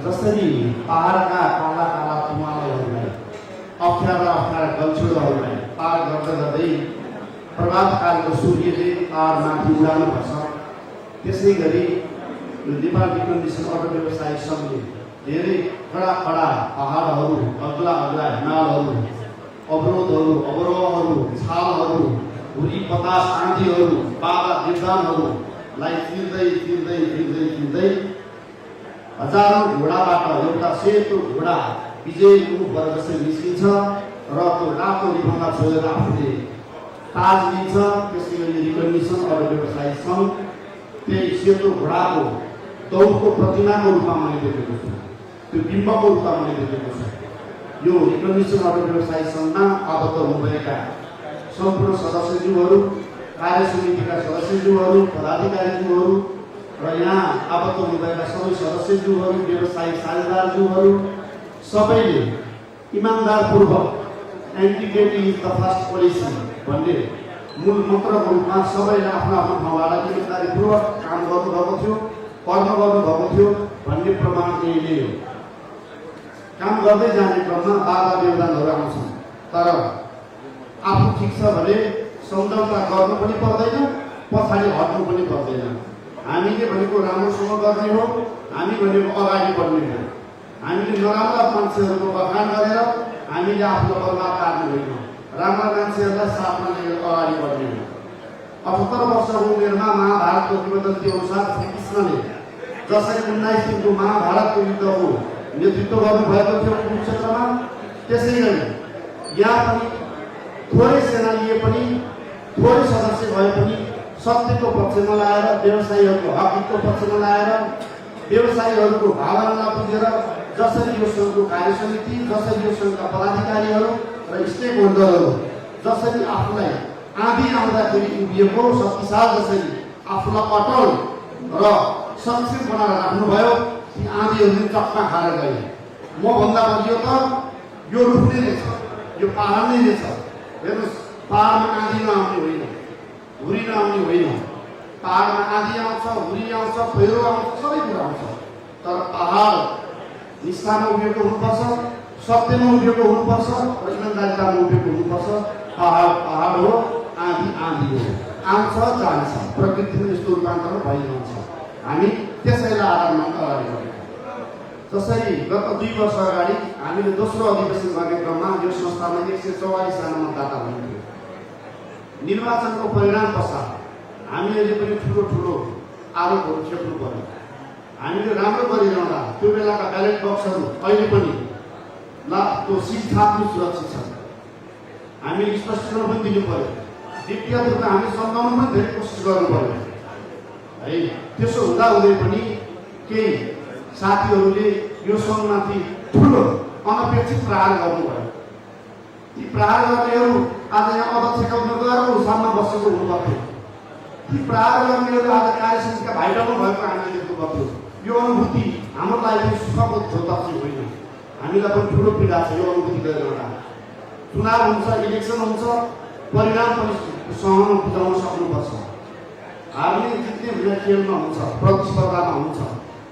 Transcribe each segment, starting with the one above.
जसरी पहाडका काला काला तुमालहरूलाई अप्ठ्यारा अप्ठ्यारा गल्छुडहरूलाई पार गर्दै गर्दै प्रभातकालको सूर्यले पारमाथि उडाउनुपर्छ। त्यसै गरी नेपाल विज्ञान मिसन अटो व्यवसाय सङ्घले धेरै कडा कडा पहाडहरू, अग्ला अग्ला हिमालहरू, अवरोधहरू, अवरोहहरू, छालहरू, हुरी बतास आँधीहरू, बाबा देवदानहरूलाई चिर्दै चिर्दै चिर्दै चिर्दै हजारौँ घोडाबाट एउटा सेतो घोडा विजयको वर्गसे निस्किन्छ र त्यो रातो रिबनमा छोडेर आफूले ताज लिन्छ। त्यसै गरी रिकग्निसन अटो व्यवसाय सङ्घ त्यही सेतो घोडाको दौडको प्रतिमाको रूपमा मैले देखेको छु, त्यो बिम्बको रूपमा मैले देखेको छु। यो रिकग्निसन अटो व्यवसाय सङ्घमा आबद्ध हुनुभएका सम्पूर्ण सदस्यज्यूहरू, कार्य समितिका सदस्यज्यूहरू, पदाधिकारीज्यूहरू र यहाँ आबद्ध हुनुभएका सबै सदस्यज्यूहरू, व्यवसायिक साझेदारज्यूहरू सबैले इमान्दारपूर्वक एन्टिग्रेटी इज द फर्स्ट पोलिसी भन्ने मूल मन्त्रको रूपमा सबैले आफ्नो आफ्नो ठाउँबाट इमान्दारीपूर्वक काम गर्नुभएको थियो, कर्म गर्नुभएको थियो भन्ने प्रमाण यही हो। काम गर्दै जाने क्रममा बाधा व्यवधानहरू आउँछन्, तर आफू ठिक छ भने सम्झौता गर्नु पनि पर्दैन, पछाडि हट्नु पनि पर्दैन। हामीले भनेको राम्रोसँग गर्ने हो, हामी भनेको अगाडि बढ्ने हो। हामीले नराम्रा मान्छेहरूको बखान गरेर हामीले आफ्नो बर्बाद पार्ने होइन, राम्रा मान्छेहरूलाई साथमा लिएर अगाडि बढ्ने हो। 78 वर्षको उमेरमा महाभारतको किंवदन्ती अनुसार श्रीकृष्णले जसरी 19 दिनको महाभारतको युद्धको नेतृत्व गर्नुभएको थियो कुरुक्षेत्रमा, त्यसै गरी यहाँ पनि थोरै सेना लिए पनि, थोरै सदस्य भए पनि सत्यको पक्षमा लाएर, व्यवसायीहरूको हकको पक्षमा लाएर, व्यवसायीहरूको भावनालाई बुझेर जसरी यो सङ्घको कार्य समिति, जसरी यो सङ्घका पदाधिकारीहरू र स्टेक होल्डरहरू जसरी आफूलाई आँधी आउँदाखेरि उभिएको शक्तिशाल जसरी आफूलाई अटल र संक्षिप्त बनाएर राख्नुभयो, ती आँधीहरूले चक्का खाएर गए। म भन्दा बलियो त यो रुख नै रहेछ, यो पहाड नै रहेछ। हेर्नुहोस्, पहाडमा आँधी नआउने होइन, हुरी नआउने होइन। पहाडमा आँधी आउँछ, हुरी आउँछ, पहिरो आउँछ, सबै कुरा आउँछ, तर पहाड निष्ठामा उभिएको हुनुपर्छ, सत्यमा उभिएको हुनुपर्छ र इमान्दारितामा उभिएको हुनुपर्छ। पहाड पहाड हो, आँधी आँधी हो, आउँछ जान्छ, प्रकृतिमा यस्तो रूपान्तरण भइरहन्छ। हामी त्यसैलाई आधार मानेर अगाडि बढ्यौँ। जसरी गत 2 वर्ष अगाडि हामीले दोस्रो अधिवेशन गर्ने क्रममा यो संस्थामा 144 जना मतदाता हुनुहुन्थ्यो। निर्वाचनको परिणाम पश्चात हामीले पनि ठुलो ठुलो आरोपहरू खेप्नु पर्यो। हामीले राम्रो गरिरहँदा त्यो बेलाका ब्यालेट बक्सहरू अहिले पनि त्यो सिट थाप्नु सुरक्षित छ। हामीले स्पष्टीकरण पनि दिनु पर्यो। द्वितीय रूपमा हामी सम्झाउन पनि धेरै कोसिस गर्नु पर्यो है। त्यसो हुँदाहुँदै पनि केही साथीहरूले यो सङ्घमाथि ठुलो अनपेक्षित प्रहार गर्नुभयो। ती प्रहार गर्नेहरू आज यहाँ अध्यक्षका उम्मेदवारको सामना बसेको हुनुपर्थ्यो। ती प्रहार गर्नेहरू आज कार्य समितिका भाइटलमा भएको हामीले देख्नुपर्थ्यो। यो अनुभूति हाम्रो लागि सुखको छोटो होइन, हामीलाई पनि ठुलो पीडा छ यो अनुभूति गरेर। चुनाव हुन्छ, इलेक्सन हुन्छ, परिणाम पनि सहन बुझाउन सक्नुपर्छ। हार्ने जित्ने हुने खेलमा हुन्छ, प्रतिस्पर्धामा हुन्छ,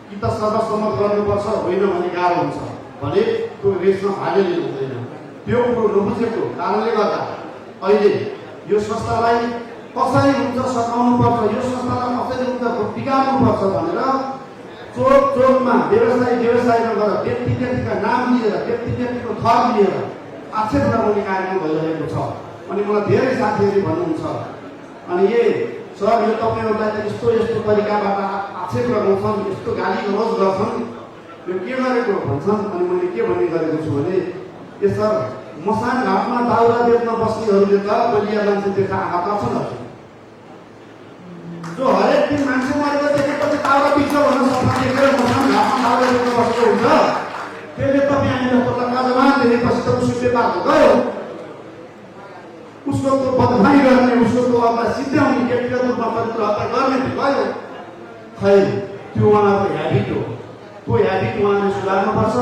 कि त सर्वसम्मत गर्नुपर्छ, होइन भने गाह्रो हुन्छ भने त्यो रेसमा भाग लिनु हुँदैन। त्यो कुरो नबुझेको कारणले गर्दा अहिले यो संस्थालाई कसरी हुन्छ सघाउनुपर्छ, यो संस्थालाई कसरी हुन्छ टिकाउनुपर्छ भनेर चोक चोकमा व्यवसायमा गएर व्यक्तिका नाम लिएर, व्यक्तिको थर लिएर आक्षेप लगाउने कार्यक्रम भइरहेको छ। अनि मलाई धेरै साथीहरूले भन्नुहुन्छ, अनि सर यो तपाईँहरूलाई त यस्तो यस्तो तरिकाबाट आक्षेप लगाउँछन्, यस्तो गाली गलौज गर्छन्, यो के गरेको भन्छन्। अनि मैले के भन्ने गरेको छु भने, ए सर मसान घाटमा दाउरा बेच्न बस्नेहरूले त बलिया मान्छे देख्दा आँखा पर्छन्। जो हरेक दिन मान्छे मरेर देखेपछि दाउरा बिच्छ भनेर सपना देखेर मसान घाटमा दाउरा बेच्न बसेको हुन्छ, त्यसले तपाईँ हामी जस्तो लक्काजमा देखेपछि त उसको व्यापार गयो। उसको तो बदनामी गर्ने, उसको तो अब सिद्ध्याउने, व्यक्तिगत रूपमा चरित्र हत्या गर्ने गयो। खै त्यो उहाँको ह्याबिट हो। त्यो ह्याबिट उहाँले सुधार्नुपर्छ।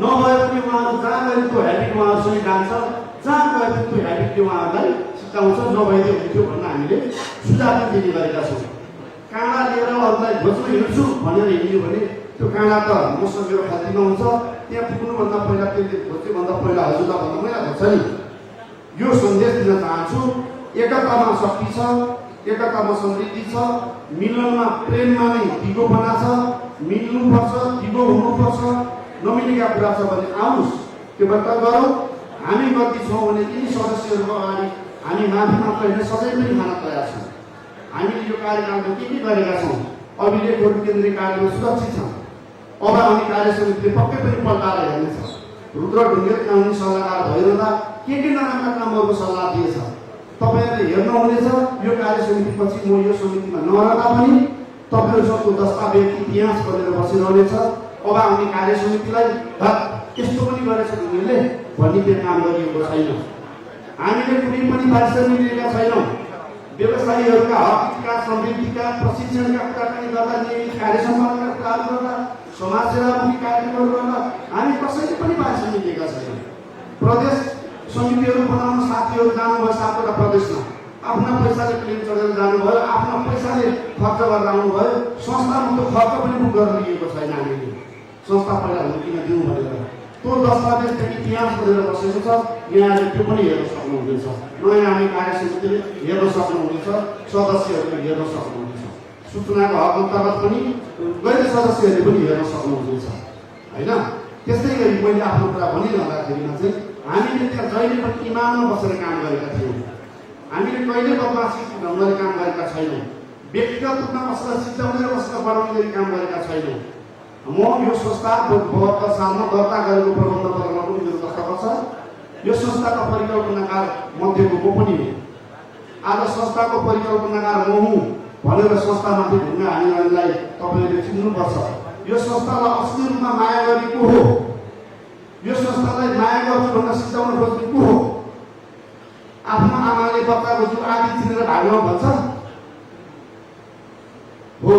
नभए पनि उहाँहरू जहाँ गए त्यो ह्याबिट उहाँहरूसँग जान्छ, जहाँ गए पनि त्यो ह्याबिटले उहाँहरूलाई सिकाउँछ। नभइदियो हुन्थ्यो भन्न हामीले सुझाव पनि दिने गरेका छौँ। काँडा लिएर अरूलाई खोज्न हिँड्छु भनेर हिँड्यो भने त्यो काँडा त मसँग मेरो खातीमा हुन्छ, त्यहाँ पुग्नुभन्दा पहिला त्यसले खोज्नुभन्दा पहिला हजुरलाई भन्दा पहिला खोज्छ नि। यो सन्देश दिन चाहन्छु, एकतामा शक्ति छ, एकतामा समृद्धि छ, मिलनमा प्रेममा नै दिगोपना छ, मिल्नुपर्छ, दिगो हुनुपर्छ, नमिलेका कुरा छ भने आउनुहोस् त्यो व्रत गरौँ। हामी गति छौँ भने यिनी सदस्यहरूको अगाडि हामी माफी मात्र होइन सधैँ पनि खान तयार छौँ। हामीले यो कार्यकालमा के गरेका छौँ, अभिलेखहरू केन्द्रीय कार्यमा सुरक्षित छ। अब हामी कार्य समितिले पक्कै पनि पल्टाएर हेर्नेछ। रुद्र ढुङ्गेल कानुनी सल्लाहकार भइरहँदा के नराम्रा कामहरूको सल्लाह दिएछ तपाईँहरूले हेर्नुहुनेछ। यो कार्य समितिपछि म यो समितिमा नरहँदा पनि तपाईँहरूसँगको दस्तावेज इतिहास बनेर बसिरहनेछ। अब आउने कार्य समितिलाई यस्तो पनि गरेछ ढुङ्गेलले भन्ने त्यो काम गरिएको छैन। हामीले कुनै पनि पारिश्रमिक लिएका छैनौँ। व्यवसायीहरूका हकका, समृद्धिका, प्रशिक्षणका कुराकानी गर्दा, नियमित कार्य सम्पादनका कुराहरू गर्दा, समाजसेवामुखी कार्यक्रमहरू गर्दा हामी कसैले पनि पारिश्रमिक लिएका छैनौँ। प्रदेश समितिहरू बनाउन साथीहरू जानुभयो, 7वटा प्रदेशमा आफ्ना पैसाले प्लेन चढेर जानुभयो, आफ्ना पैसाले खर्च गरेर आउनुभयो। संस्थामा त्यो खर्च पनि बुक गरेर लिएको छैन। हामीले संस्था पहिला हुर्किन दिउँ भनेर त्यो दस्तावेज इतिहास बनेर बसेको छ। यहाँले त्यो पनि हेर्न सक्नुहुनेछ। नयाँ हामी कार्य समितिले हेर्न सक्नुहुनेछ, सदस्यहरूले हेर्न सक्नुहुनेछ। सूचनाको हक अन्तर्गत पनि गैर सदस्यहरूले पनि हेर्न सक्नुहुनेछ होइन। त्यस्तै गरी मैले आफ्नो कुरा भनिरहँदाखेरिमा चाहिँ हामीले त्यहाँ जहिले पनि इमानमा बसेर काम गरेका थियौँ। हामीले कहिले बदमासी ढङ्गले काम गरेका छैनौँ। व्यक्तिगत रूपमा कसैलाई सिद्धाउने र कसैलाई बनाउने गरी काम गरेका छैनौँ। म यो संस्थाको 72 सालमा दर्ता गरेको प्रबन्ध पत्रमा पनि मेरो दस्तखत छ। यो संस्थाको परिकल्पनाकार मध्येको म पनि हुँ। आज संस्थाको परिकल्पनाकार म हुँ भनेर संस्थामाथि ढुङ्गा हानिरहनेलाई तपाईँले चिन्नुपर्छ। यो संस्थालाई असली रूपमा माया गरेको हो। यो संस्थालाई माया गर्छु भनेर सिद्धाउन खोज्ने को हो? आफ्नो आमाले बच्चाको जिउ आदि चिनेर भाग्न भन्छ हो।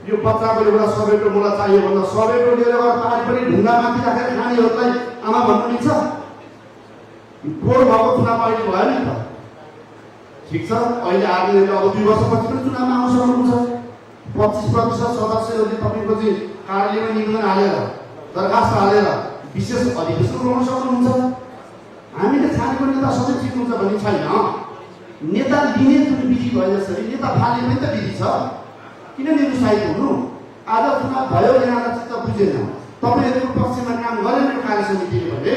यो बच्चाको एउटा सबैको मलाई चाहियो भन्दा सबैको लिएर गएर पानी पनि ढुङ्गामाथि राखेर खानेहरूलाई आमा भन्नु मिल्छ? पोहोर भएको चुनाव अहिले भयो नि त, ठिक छ। अहिले आगे अब 2 वर्षपछि पनि चुनावमा आउन सक्नुहुन्छ। 25% सदस्यहरूले तपाईँको चाहिँ कार्यालयमा निवेदन हालेर, दरखास्त हालेर विशेष अधिवेशन बोलाउन सक्नुहुन्छ। हामीले छानेको नेता सधैँ जित्नुहुन्छ भन्ने छैन। नेता लिने जुन विधि भयो जसरी नेता फाल्ने पनि त विधि छ। किन निरुत्साहित हुनु? आज चुनाव भयो, यहाँलाई चित्त बुझेन, तपाईँहरूको पक्षमा काम गरेन यो कार्य समितिले भने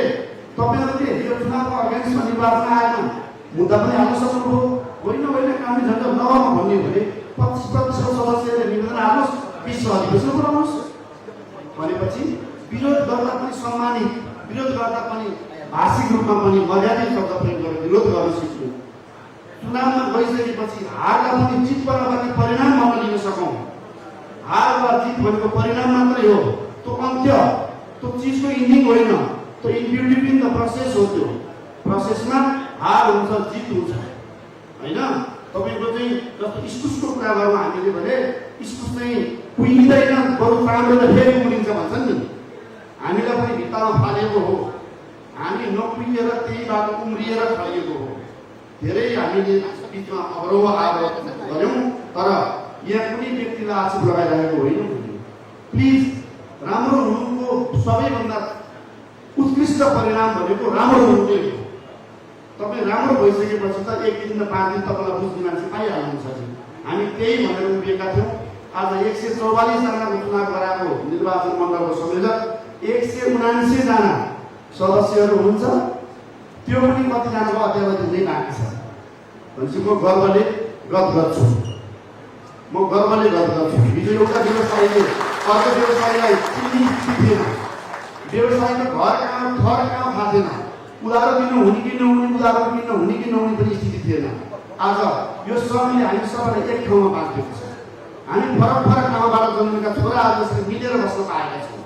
तपाईँहरूले यो चुनावको अगेन्स्टमा निर्वाचन आएन मुद्दा पनि हाल्न सक्नुभयो। होइन कानुनी झन्डा नगर्नु भन्ने भने 25% सदस्यले निवेदन हाल्नुहोस्, विश्व अधिवेशन बोलाउनुहोस् भनेपछि विरोध गर्दा पनि सम्मानित, विरोध गर्दा पनि भाषिक रूपमा पनि मर्यादित शब्द प्रयोग गरेर विरोध गर्न सिक्नु। चुनावमा गइसकेपछि हारलाई पनि जित बराबरको परिणाम मात्र लिन सकौँ। हार वा जित भनेको परिणाम मात्रै हो, त्यो अन्त्य, त्यो चिजको इन्डिङ होइन। त्यो इन बिट्विन द प्रोसेस हो। त्यो प्रोसेसमा हार हुन्छ, जित हुन्छ होइन। तपाईँको चाहिँ जस्तो इस्कुसको कुरा गरौँ हामीले भने इस्कुस चाहिँ कुहिँदैन, बरु तामेर फेरि उम्रिन्छ भन्छन् नि। हामीलाई पनि भित्तामा फालेको हो। हामी नकुहिएर त्यही बाटो उम्रिएर फैलिएको हो। धेरै हामीले बिचमा अवरोह आरोप गऱ्यौँ, तर यहाँ कुनै व्यक्तिलाई आक्षेप लगाइरहेको होइन। प्लिज, राम्रो हुनुको सबैभन्दा उत्कृष्ट परिणाम भनेको राम्रो हुनुकै हो। तपाईँ राम्रो भइसकेपछि त 1 दिन 5 दिन तपाईँलाई बुझ्ने मान्छे पाइहाल्नुहुन्छ। हामी त्यही भनेर उभिएका थियौँ। आज 144 जनाको चुनाव गराएको निर्वाचन मण्डलको संयोजक 179 जना सदस्यहरू हुन्छ। त्यो पनि कतिजनाको अध्यावधि हुँदै बाँकी छ भनेपछि म गर्वले गत गर्छु। हिजो एउटा व्यवसायीले अर्को व्यवसायीलाई चिन्ने थिएन। व्यवसायीको घर कहाँ थर कहाँ थाहा थिएन। उधारो दिनु हुने कि नहुने, उधारो किन्न हुने कि नहुने पनि स्थिति थिएन। आज यो समयले हामी सबैलाई एक ठाउँमा बाँधिएको छ। हामी फरक ठाउँबाट जन्मेका छोराहरू जसरी मिलेर बस्न पाएका छौँ।